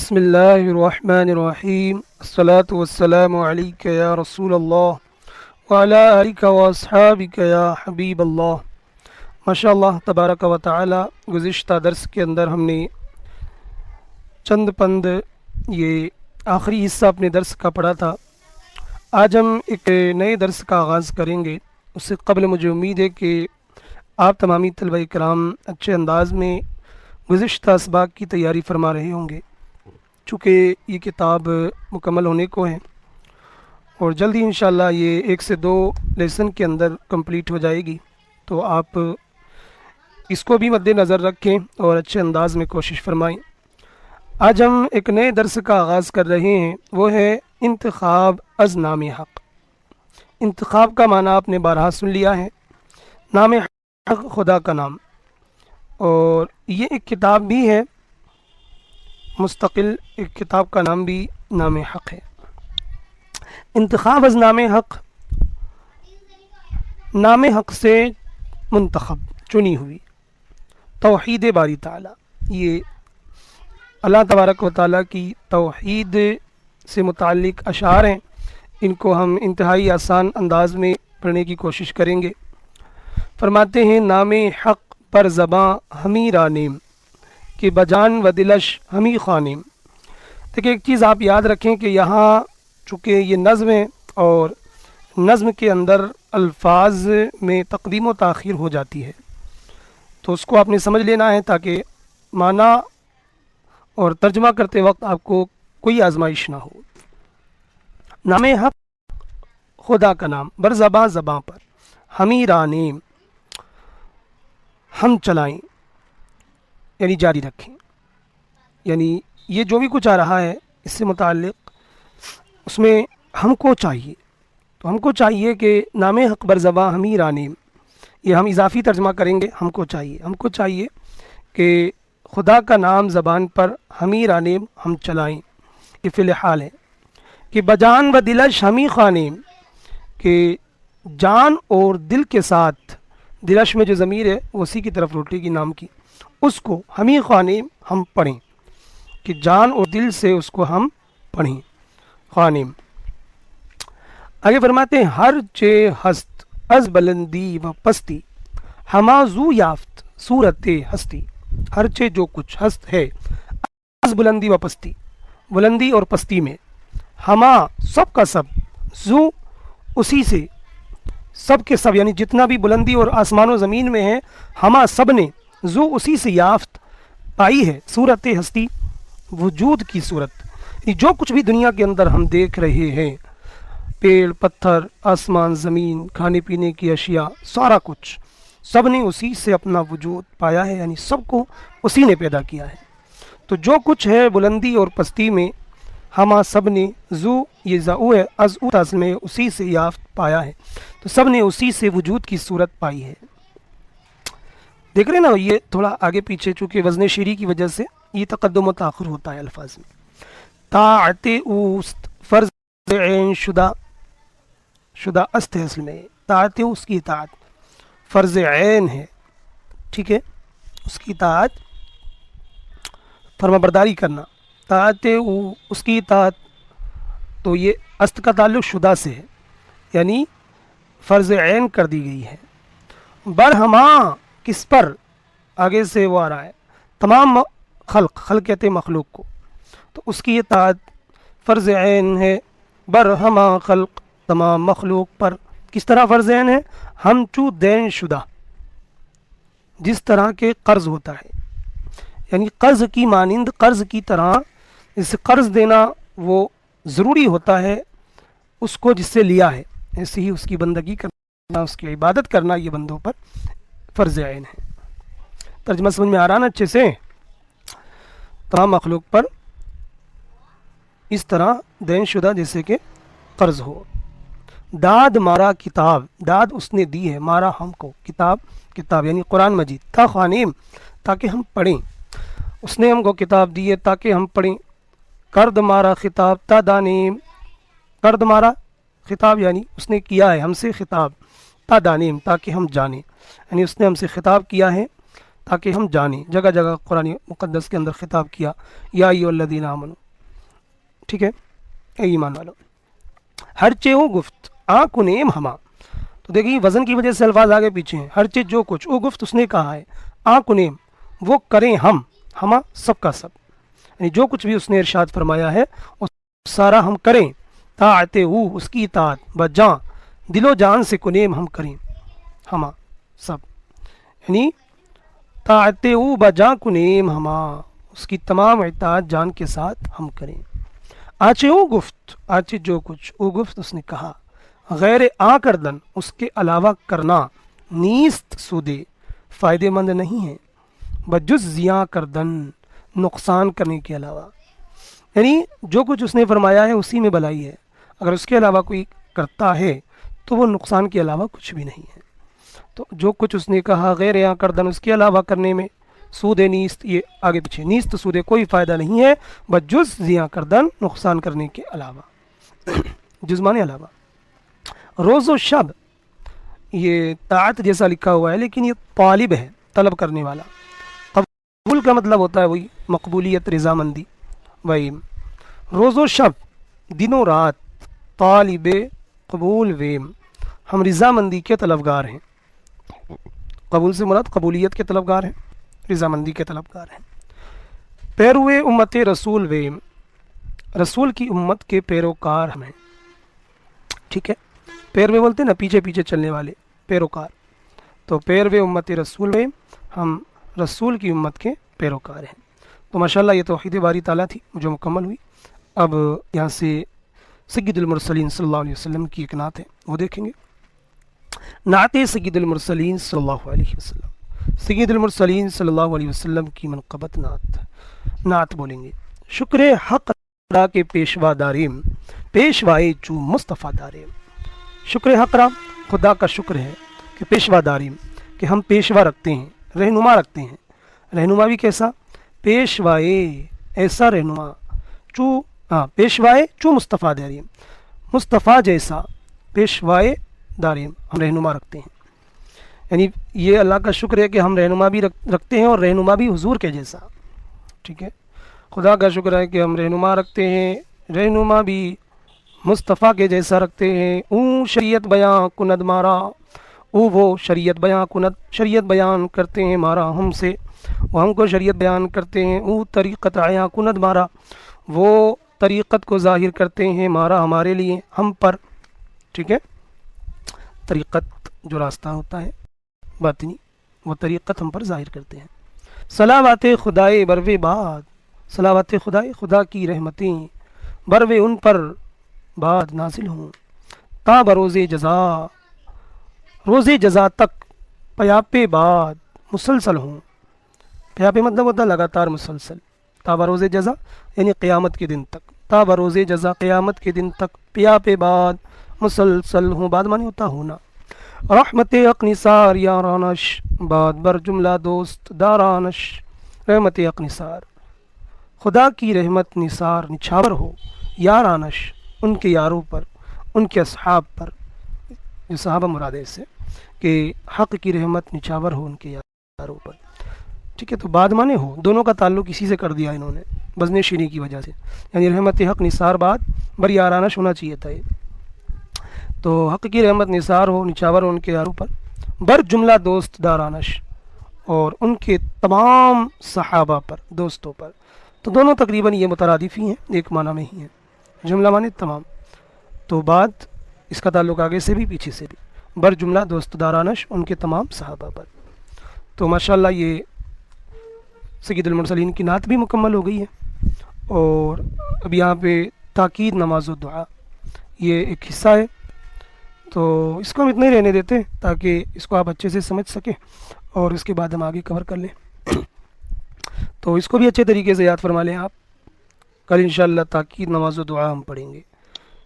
بسم اللہ الرحمن الرحیم الصلاة والسلام علیک یا رسول اللہ وعلی آلک واصحابک یا حبیب اللہ۔ ماشاء اللہ تبارک و تعالی، گزشتہ درس کے اندر ہم نے چند پند یہ آخری حصہ اپنے درس کا پڑھا تھا۔ آج ہم ایک نئے درس کا آغاز کریں گے۔ اس سے قبل مجھے امید ہے کہ آپ تمامی طلبہ کرام اچھے انداز میں گزشتہ اسباق کی تیاری فرما رہے ہوں گے، چونکہ یہ کتاب مکمل ہونے کو ہے اور جلدی انشاءاللہ یہ 1 سے 2 لیسن کے اندر کمپلیٹ ہو جائے گی، تو آپ اس کو بھی مد نظر رکھیں اور اچھے انداز میں کوشش فرمائیں۔ آج ہم ایک نئے درس کا آغاز کر رہے ہیں، وہ ہے انتخاب از نام حق۔ انتخاب کا معنی آپ نے بارہا سن لیا ہے، نام حق خدا کا نام، اور یہ ایک کتاب بھی ہے مستقل، ایک کتاب کا نام بھی نام حق ہے۔ انتخاب از نام حق، نام حق سے منتخب چنی ہوئی توحید باری تعالیٰ، یہ اللہ تبارک و تعالیٰ کی توحید سے متعلق اشعار ہیں، ان کو ہم انتہائی آسان انداز میں پڑھنے کی کوشش کریں گے۔ فرماتے ہیں نام حق پر زباں ہمیں رانیم کہ بجان و دلش ہمیں خوانیم۔ دیکھیں ایک چیز آپ یاد رکھیں کہ یہاں چونکہ یہ نظم ہے اور نظم کے اندر الفاظ میں تقدیم و تاخیر ہو جاتی ہے، تو اس کو آپ نے سمجھ لینا ہے تاکہ معنی اور ترجمہ کرتے وقت آپ کو کوئی آزمائش نہ ہو۔ نام حق خدا کا نام، بر زباں زباں پر، ہمیں رانیم ہم چلائیں، یعنی جاری رکھیں، یعنی یہ جو بھی کچھ آ رہا ہے اس سے متعلق اس میں ہم کو چاہیے، تو ہم کو چاہیے کہ نام حق بر زباں ہمیں رانیم، یہ ہم اضافی ترجمہ کریں گے، ہم کو چاہیے کہ خدا کا نام زبان پر ہمیں رانیم ہم چلائیں، یہ فی الحال ہے کہ بجان و دلش ہمیں خوانیم، کہ جان اور دل کے ساتھ، دلش میں جو ضمیر ہے وہ اسی کی طرف لوٹے گی نام کی، اس کو ہمیں خوانیم ہم پڑھیں، کہ جان اور دل سے اس کو ہم پڑھیں، خوانیم۔ آگے فرماتے ہیں ہر چے ہست از بلندی و پستی ہما زو یافت صورت ہستی۔ ہر چے جو کچھ ہست ہے از بلندی و پستی، بلندی اور پستی میں، ہما سب کا سب، زو اسی سے، سب کے سب یعنی جتنا بھی بلندی اور آسمان و زمین میں ہے، ہما سب نے، زو اسی سے یافت پائی ہے، صورت ہستی وجود کی صورت، یعنی جو کچھ بھی دنیا کے اندر ہم دیکھ رہے ہیں، پیڑ پتھر آسمان زمین کھانے پینے کی اشیاء، سارا کچھ سب نے اسی سے اپنا وجود پایا ہے، یعنی سب کو اسی نے پیدا کیا ہے۔ تو جو کچھ ہے بلندی اور پستی میں، ہما سب نے، زو یہ زو ہے، از او اصل میں اسی سے یافت پایا ہے، تو سب نے اسی سے وجود کی صورت پائی ہے۔ دیکھ رہے نا، یہ تھوڑا آگے پیچھے چونکہ وزن شیری کی وجہ سے یہ تقدم و تاخر ہوتا ہے الفاظ میں۔ طاعت اوست فرض عین شدہ است ہے، اصل میں طاعت اس کی اطاعت فرض عین ہے، ٹھیک ہے، اس کی اطاعت فرما برداری کرنا، طاعت اس کی اطاعت، تو یہ است کا تعلق شدہ سے ہے، یعنی فرض عین کر دی گئی ہے۔ برہما کس پر، آگے سے وہ آ رہا ہے، تمام خلق کہتے ہیں مخلوق کو، تو اس کی اطاعت فرض عین ہے، برہما خلق تمام مخلوق پر۔ کس طرح فرض عین ہے؟ ہم چو دین شدہ، جس طرح کے قرض ہوتا ہے، یعنی قرض کی مانند، قرض کی طرح، جس سے قرض دینا وہ ضروری ہوتا ہے اس کو جس سے لیا ہے، ایسے ہی اس کی بندگی کرنا، اس کی عبادت کرنا، یہ بندوں پر فرض عین ہے۔ ترجمہ سمجھ میں آ رہا نا اچھے سے؟ تمام مخلوق پر اس طرح دین شدہ جیسے کہ قرض ہو۔ داد مارا کتاب، داد اس نے دی ہے، مارا ہم کو، کتاب یعنی قرآن مجید، تھا خوانیم تاکہ ہم پڑھیں، اس نے ہم کو کتاب دی ہے تاکہ ہم پڑھیں۔ کرد مارا خطاب تا دانیم، کرد مارا خطاب یعنی اس نے کیا ہے ہم سے خطاب، تا دانیم تاکہ ہم جانیں، یعنی اس نے ہم سے خطاب کیا ہے تاکہ ہم جانیں. جگہ جگہ قرآن مقدس کے اندر خطاب کیا یا ایھا الذین آمنو. ٹھیک ہے اے ایمان والو. ہر چے او گفت آ کنیم ہما. تو دیکھیے وزن کی وجہ سے الفاظ آگے پیچھے ہیں. ہر چیز جو کچھ او گفت اس نے کہا ہے. آ کنیم وہ کریں ہم. ہما سب کا سب، یعنی جو کچھ بھی اس نے ارشاد فرمایا ہے وہ سارا ہم کریں. طاعت او اس کی اطاعت بجاں دل و جان سے کنیم ہم کریں. ہما سب یعنی طاعت او بجاں کنیم ہما اس کی تمام اطاعت جان کے ساتھ ہم کریں. آچے او گفت آچے جو کچھ او گفت اس نے کہا. غیر آ کردن اس کے علاوہ کرنا نیست سودے فائدے مند نہیں ہے. بجز زیاں کردن نقصان کرنے کے علاوہ، یعنی جو کچھ اس نے فرمایا ہے اسی میں بھلائی ہے. اگر اس کے علاوہ کوئی کرتا ہے تو وہ نقصان کے علاوہ کچھ بھی نہیں ہے. تو جو کچھ اس نے کہا غیر آ کردن اس کے علاوہ کرنے میں سود نیست، یہ آگے پیچھے نیست سود کوئی فائدہ نہیں ہے. بجز زیاں کردن نقصان کرنے کے علاوہ. جزمانے علاوہ. روز و شب یہ طاعت جیسا لکھا ہوا ہے لیکن یہ طالب ہے، طلب کرنے والا. قبول کا مطلب ہوتا ہے وہی مقبولیت، رضامندی. وہی روز و شب دن و رات طالب قبول ویم ہم رضامندی کے طلبگار ہیں. قبول سے مراد قبولیت کے طلبگار ہیں، رضامندی کے طلبگار ہیں. پیروے امت رسول ویم رسول کی امت کے پیروکار ہمیں. ٹھیک ہے، پیروے بولتے ہیں نا پیچھے پیچھے چلنے والے، پیروکار. تو پیروے امت رسول ویم ہم رسول کی امت کے پیروکار ہیں. تو ماشاءاللہ یہ توحید باری تعالیٰ تھی جو مکمل ہوئی. اب یہاں سے سید المرسلین صلی اللہ علیہ وسلم کی ایک نعت ہے وہ دیکھیں گے. نعت سید المرسلین صلی اللہ علیہ وسلم. سید المرسلین صلی اللہ علیہ وسلم کی منقبت نعت بولیں گے. شکر حق را کے پیشوا داریم پیشوائے چو مصطفیٰ داریم. شکر حق را خدا کا شکر ہے کہ پیشوا داریم کہ ہم پیشوا رکھتے ہیں، رہنما رکھتے ہیں. رہنما بھی کیسا؟ پیشوائے ایسا رہنما پیشوائے چو مصطفیٰ داریم مصطفیٰ جیسا پیشوائے داریم ہم رہنما رکھتے ہیں. یعنی یہ اللہ کا شکر ہے کہ ہم رہنما بھی رکھتے ہیں اور رہنما بھی حضور کے جیسا. ٹھیک ہے، خدا کا شکر ہے کہ ہم رہنما رکھتے ہیں، رہنما بھی مصطفیٰ کے جیسا رکھتے ہیں. اون شریعت بیاں کند مارا وہ شریعت بیاں کند شریعت بیان کرتے ہیں مارا ہم سے، وہ ہم کو شریعت بیان کرتے ہیں. او طریقت عیاں کند مارا وہ طریقت کو ظاہر کرتے ہیں مارا ہمارے لیے، ہم پر. ٹھیک ہے، طریقت جو راستہ ہوتا ہے باطنی وہ طریقت ہم پر ظاہر کرتے ہیں. صلوات خدائے بروے بعد صلوات خدائے خدا کی رحمتیں بروے ان پر بعد نازل ہوں. تا بروز جزا روز جزا تک پیاپے بعد مسلسل ہوں. پیاپے مطلب ہوتا ہے لگاتار مسلسل. تا بروز جزا یعنی قیامت کے دن تک. تا بروز جزا قیامت کے دن تک پیاپے بعد مسلسل ہوں. بعد معنی ہوتا ہونا. رحمت حق نثار یارانش بعد بر جملہ دوست دارانش. رحمت حق نثار خدا کی رحمت نثار نچھاور ہو یارانش ان کے یاروں پر، ان کے اصحاب پر. جو صحابہ مراد ہے اس سے کہ حق کی رحمت نچھاور ہو ان کے یاروں پر. ٹھیک ہے، تو بعد مانے ہو دونوں کا تعلق اسی سے کر دیا انہوں نے وزن شینی کی وجہ سے. یعنی رحمت حق نثار بعد بر یارانش ہونا چاہیے تھا یہ. تو حق کی رحمت نثار ہو نچھاور ہو ان کے یاروں پر، بر جملہ دوست دارانش اور ان کے تمام صحابہ پر، دوستوں پر. تو دونوں تقریباً یہ مترادف ہی ہیں، ایک معنی میں ہی ہیں. جملہ معنی تمام، تو بعد اس کا تعلق آگے سے بھی پیچھے سے بھی. بر جملہ دوست دارانش ان کے تمام صحابہ پر. تو ماشاءاللہ یہ سید المرسلین کی نعت بھی مکمل ہو گئی ہے. اور اب یہاں پہ تاکید نماز و دعا یہ ایک حصہ ہے، تو اس کو ہم اتنا ہی رہنے دیتے ہیں تاکہ اس کو آپ اچھے سے سمجھ سکیں اور اس کے بعد ہم آگے کور کر لیں. تو اس کو بھی اچھے طریقے سے یاد فرما لیں آپ. کل انشاءاللہ تاکید نماز و دعا ہم پڑھیں گے.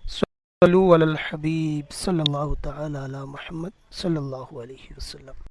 صلو علی الحبیب صلی اللہ تعالی علی محمد صلی اللہ علیہ وسلم.